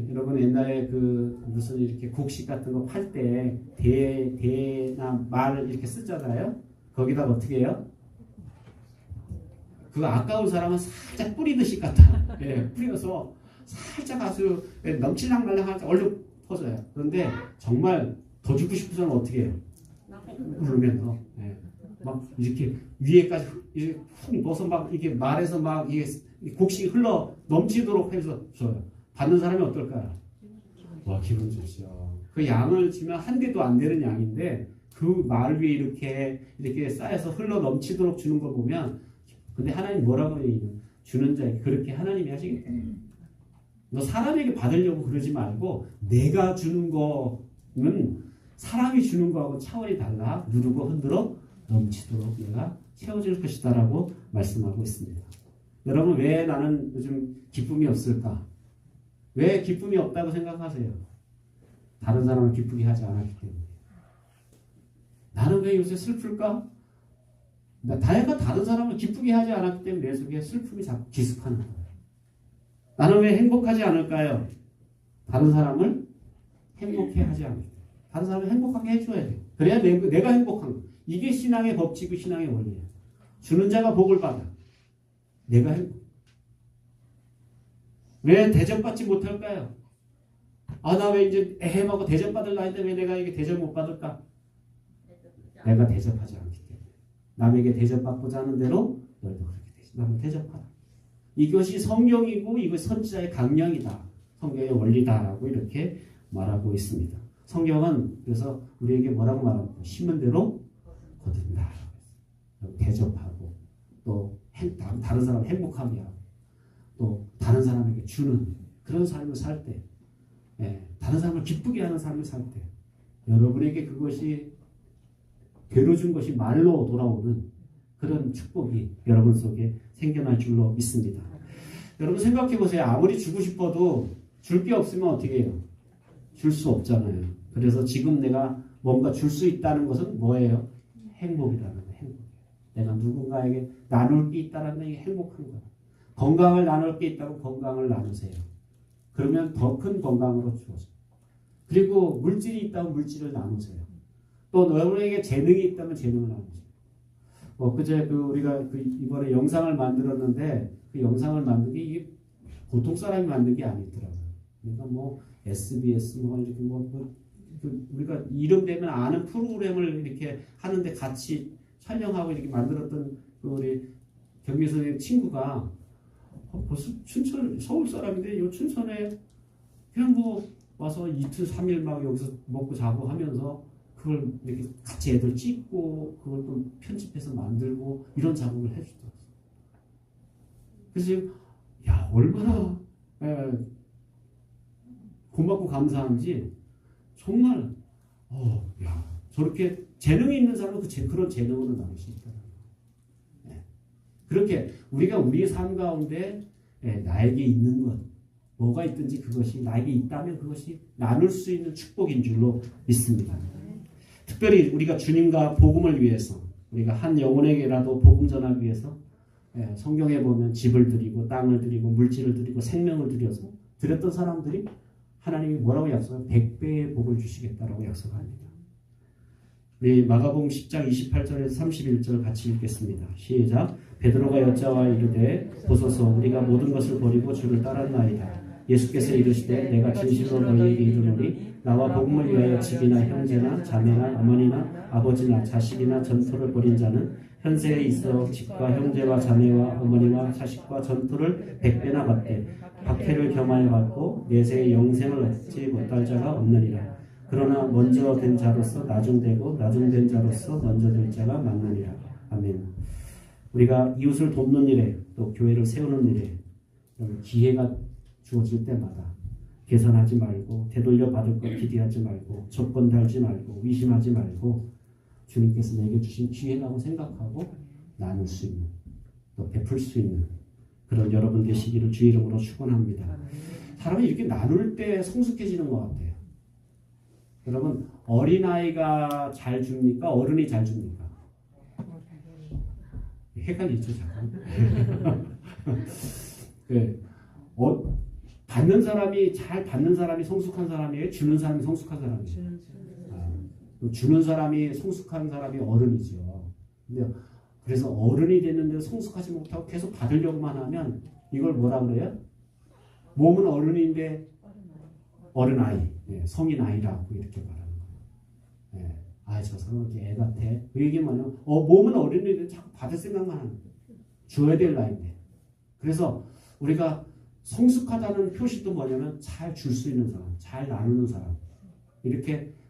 여러분 옛날에 무슨 이렇게 곡식 같은 거 팔 때 대나 말 이렇게 쓰잖아요. 거기다가 어떻게 해요? 그거 아까운 사람은 살짝 뿌리듯이 갖다 뿌려서 살짝 아주 넘칠랑말랑하게 얼른 퍼져요. 그런데 정말 더 주고 싶은 사람은 어떻게 해요? 부르면서 막 이렇게 위에까지 이렇게 훅 넣어서 막 이렇게 말에서 막 이게 곡식이 흘러 넘치도록 해서 줘요. 받는 사람이 어떨까요? 와 기분 좋죠. 그 양을 주면 한 대도 안 되는 양인데 그 말 위에 이렇게 쌓여서 흘러 넘치도록 주는 거 보면 근데 하나님 뭐라고 해요? 주는 자에게 그렇게 하나님이 하시겠다. 너 사람에게 받으려고 그러지 말고 내가 주는 거는 사람이 주는 거하고 차원이 달라. 누르고 흔들어 넘치도록 내가 채워줄 것이다 라고 말씀하고 있습니다. 여러분 왜 나는 요즘 기쁨이 없을까? 왜 기쁨이 없다고 생각하세요? 다른 사람을 기쁘게 하지 않았기 때문에. 나는 왜 요새 슬플까? 다혜가 다른 사람을 기쁘게 하지 않았기 때문에 내 속에 슬픔이 자꾸 기습하는 거예요. 나는 왜 행복하지 않을까요? 다른 사람을 행복해 하지 않을 때. 다른 사람을 행복하게 해줘야 돼. 그래야 내가 행복한 거. 이게 신앙의 법칙이고 신앙의 원리예요. 주는 자가 복을 받아. 내가 행복. 왜 대접받지 못할까요? 나 왜 이제 애매하고 대접받을 나이인데 왜 내가 이게 대접 못 받을까? 내가 대접하지 않기 때문에. 남에게 대접받고자 하는 대로 너희도 그렇게 되지. 남을 대접하라. 이것이 성경이고 이것이 선지자의 강령이다. 성경의 원리다라고 이렇게 말하고 있습니다. 성경은 그래서 우리에게 뭐라고 말합니까? 심은 대로 거둔다. 대접하고 또 다른 사람 행복하게 하고 또 다른 사람에게 주는 그런 삶을 살 때 다른 사람을 기쁘게 하는 삶을 살 때 여러분에게 그것이 되어준 것이 말로 돌아오는 그런 축복이 여러분 속에 생겨날 줄로 믿습니다. 여러분 생각해 보세요. 아무리 주고 싶어도 줄 게 없으면 어떻게 해요? 줄 수 없잖아요. 그래서 지금 내가 뭔가 줄 수 있다는 것은 뭐예요? 행복이라는 거예요. 행복. 내가 누군가에게 나눌 게 있다는 게 행복한 거예요. 건강을 나눌 게 있다고 건강을 나누세요. 그러면 더 큰 건강으로 주어져요. 그리고 물질이 있다면 물질을 나누세요. 또 여러분에게 재능이 있다면 재능을 나누세요. 그제 우리가 이번에 영상을 만들었는데 그 영상을 만든 게 이게 보통 사람이 만든 게 아니더라고요. 그러니까 SBS 이렇게 우리가 이름 되면 아는 프로그램을 이렇게 하는데 같이 촬영하고 이렇게 만들었던 그 우리 경미 선생님 친구가 벌써 춘천 서울 사람인데 요 춘천에 그냥 뭐 와서 이틀 3일 막 여기서 먹고 자고 하면서 그걸 이렇게 같이 애들 찍고 그걸 또 편집해서 만들고 이런 작업을 해주더라고요. 그래서 야 얼마나 고맙고 감사한지 정말 야 저렇게 재능이 있는 사람은 그런 재능으로 나올 수 있다. 그렇게 우리가 우리의 삶 가운데 나에게 있는 것 뭐가 있든지 그것이 나에게 있다면 그것이 나눌 수 있는 축복인 줄로 믿습니다. 특별히 우리가 주님과 복음을 위해서 우리가 한 영혼에게라도 복음 전하기 위해서 성경에 보면 집을 드리고 땅을 드리고 물질을 드리고 생명을 드려서 드렸던 사람들이 하나님이 뭐라고 약속해요? 100배의 복을 주시겠다라고 약속합니다. 우리 마가복음 10장 28절에서 31절 같이 읽겠습니다. 시작. 베드로가 여자와 이르되 보소서 우리가 모든 것을 버리고 주를 따랐나이다. 예수께서 이르시되 내가 진실로 너희에게 이르노니 나와 복음을 위하여 집이나 형제나 자매나 어머니나 아버지나 자식이나 전토를 벌인 자는 현세에 있어 집과 형제와 자매와 어머니와 자식과 전토를 100배나 받되 박해를 겸하여 받고 내세의 영생을 얻지 못할 자가 없느니라. 그러나 먼저 된 자로서 나중되고 나중된 자로서 먼저 될 자가 많느니라. 아멘. 우리가 이웃을 돕는 일에 또 교회를 세우는 일에 기회가 주어질 때마다 계산하지 말고 되돌려 받을 것 기대하지 말고 조건 달지 말고 의심하지 말고 주님께서 내게 주신 기회라고 생각하고 나눌 수 있는 또 베풀 수 있는 그런 여러분 되시기를 주의 이름으로 축원합니다. 사람이 이렇게 나눌 때 성숙해지는 것 같아요. 여러분 어린아이가 잘 줍니까? 어른이 잘 줍니까? 헷갈리죠 잠깐. 받는 사람이 잘 받는 사람이 성숙한 사람이에요? 주는 사람이 성숙한 사람이에요? 주는 사람이 성숙한 사람이 어른이죠. 근데 그래서 어른이 됐는데 성숙하지 못하고 계속 받으려고만 하면 이걸 뭐라 그래요? 몸은 어른인데 어른아이, 성인 아이라고 이렇게 말하는 거예요. 저 사람은 이렇게 애 같아. 그 얘기 뭐냐면 몸은 어른인데 자꾸 받을 생각만 하는 거예요. 줘야 될 나이인데. 그래서 우리가 성숙하다는 표시도 뭐냐면 잘 줄 수 있는 사람, 잘 나누는 사람.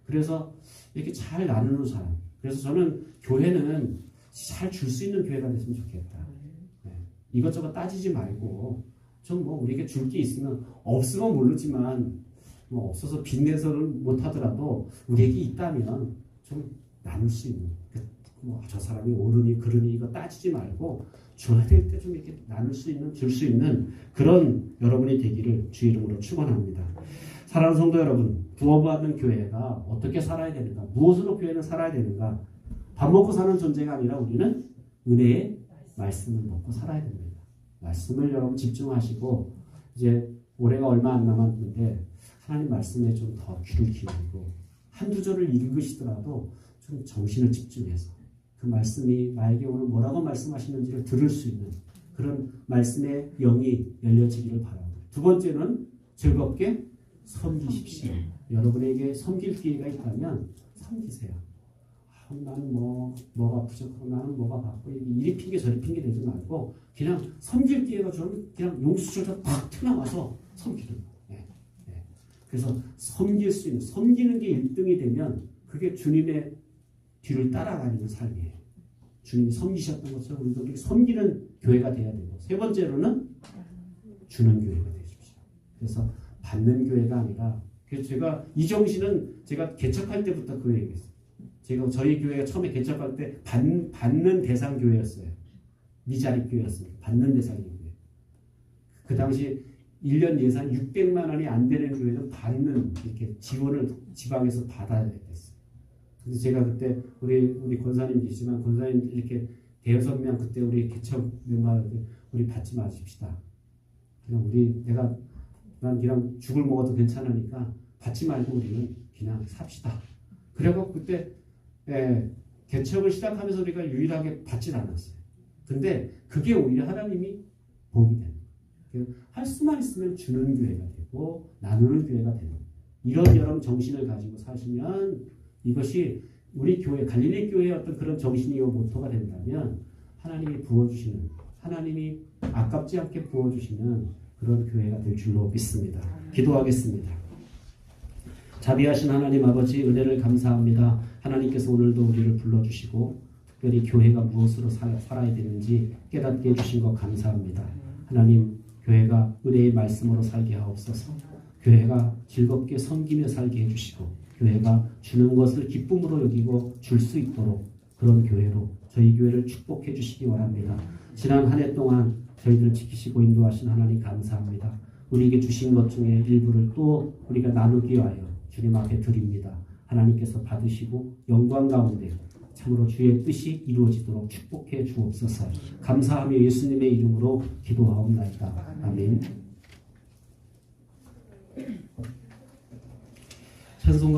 그래서 이렇게 잘 나누는 사람. 그래서 저는 교회는 잘 줄 수 있는 교회가 됐으면 좋겠다. 이것저것 따지지 말고 좀 뭐 우리에게 줄 게 있으면 없으면 모르지만 뭐 없어서 빚내서는 못하더라도 우리에게 있다면 좀 나눌 수 있는 저 사람이 옳으니 그르니 이거 따지지 말고 줘야 될 때 좀 이렇게 나눌 수 있는 줄 수 있는 그런 여러분이 되기를 주 이름으로 축원합니다. 사랑하는 성도 여러분, 구원받는 교회가 어떻게 살아야 되는가? 무엇으로 교회는 살아야 되는가? 밥 먹고 사는 존재가 아니라 우리는 은혜의 말씀을 먹고 살아야 됩니다. 말씀을 여러분 집중하시고 이제 올해가 얼마 안 남았는데 하나님 말씀에 좀 더 귀를 기울이고 한두 절을 읽으시더라도 좀 정신을 집중해서 그 말씀이 나에게 오늘 뭐라고 말씀하시는지를 들을 수 있는 그런 말씀의 영이 열려지기를 바랍니다. 두 번째는 즐겁게 섬기십시오. 여러분에게 섬길 기회가 있다면 섬기세요. 나는 뭐가 부족하고 나는 뭐가 바쁘고 이리 핑계 저리 핑계 대지 말고 그냥 섬길 기회가 주면 그냥 용수철처럼 팍 튀어나와서 섬기는 거예요. 그래서 섬길 수 있는 섬기는 게 1등이 되면 그게 주님의 뒤를 따라다니는 삶이에요. 주님이 섬기셨던 것처럼 우리도 이렇게 섬기는 교회가 돼야 되고 세 번째로는 주는 교회가 되십시오. 그래서 받는 교회가 아니라 그래서 제가 이 정신은 제가 개척할 때부터 그 얘기했어요. 제가 저희 교회가 처음에 개척할 때 받는 대상 교회였어요. 미자립 교회였어요. 받는 대상인 교회. 그 당시 1년 예산 600만 원이 안 되는 교회는 받는 이렇게 지원을 지방에서 받아야 됐어요. 근데 제가 그때 우리 권사님 계시지만 권사님 이렇게 대여섯 명 그때 우리 개척 멤버들 우리 받지 마십시다. 그냥 난 그냥 죽을 먹어도 괜찮으니까 받지 말고 우리는 그냥 삽시다. 그래서 그때 개척을 시작하면서 우리가 유일하게 받진 않았어요. 근데 그게 오히려 하나님이 복이 되는 거예요. 할 수만 있으면 주는 교회가 되고 나누는 교회가 되는 거예요. 이런저런 정신을 가지고 사시면 이것이 우리 교회 갈릴리 교회의 어떤 그런 정신이요 모토가 된다면 하나님이 부어주시는 하나님이 아깝지 않게 부어주시는 그런 교회가 될 줄로 믿습니다. 기도하겠습니다. 자비하신 하나님 아버지 은혜를 감사합니다. 하나님께서 오늘도 우리를 불러주시고 특별히 교회가 무엇으로 살아야 되는지 깨닫게 해주신 것 감사합니다. 하나님 교회가 은혜의 말씀으로 살게 하옵소서. 교회가 즐겁게 섬기며 살게 해주시고 교회가 주는 것을 기쁨으로 여기고 줄 수 있도록 그런 교회로 저희 교회를 축복해 주시기 바랍니다. 지난 한 해 동안 저희들을 지키시고 인도하신 하나님 감사합니다. 우리에게 주신 것 중에 일부를 또 우리가 나누기 위하여 주님 앞에 드립니다. 하나님께서 받으시고 영광 가운데 참으로 주의 뜻이 이루어지도록 축복해 주옵소서. 감사하며 예수님의 이름으로 기도하옵나이다. 아멘. 찬송가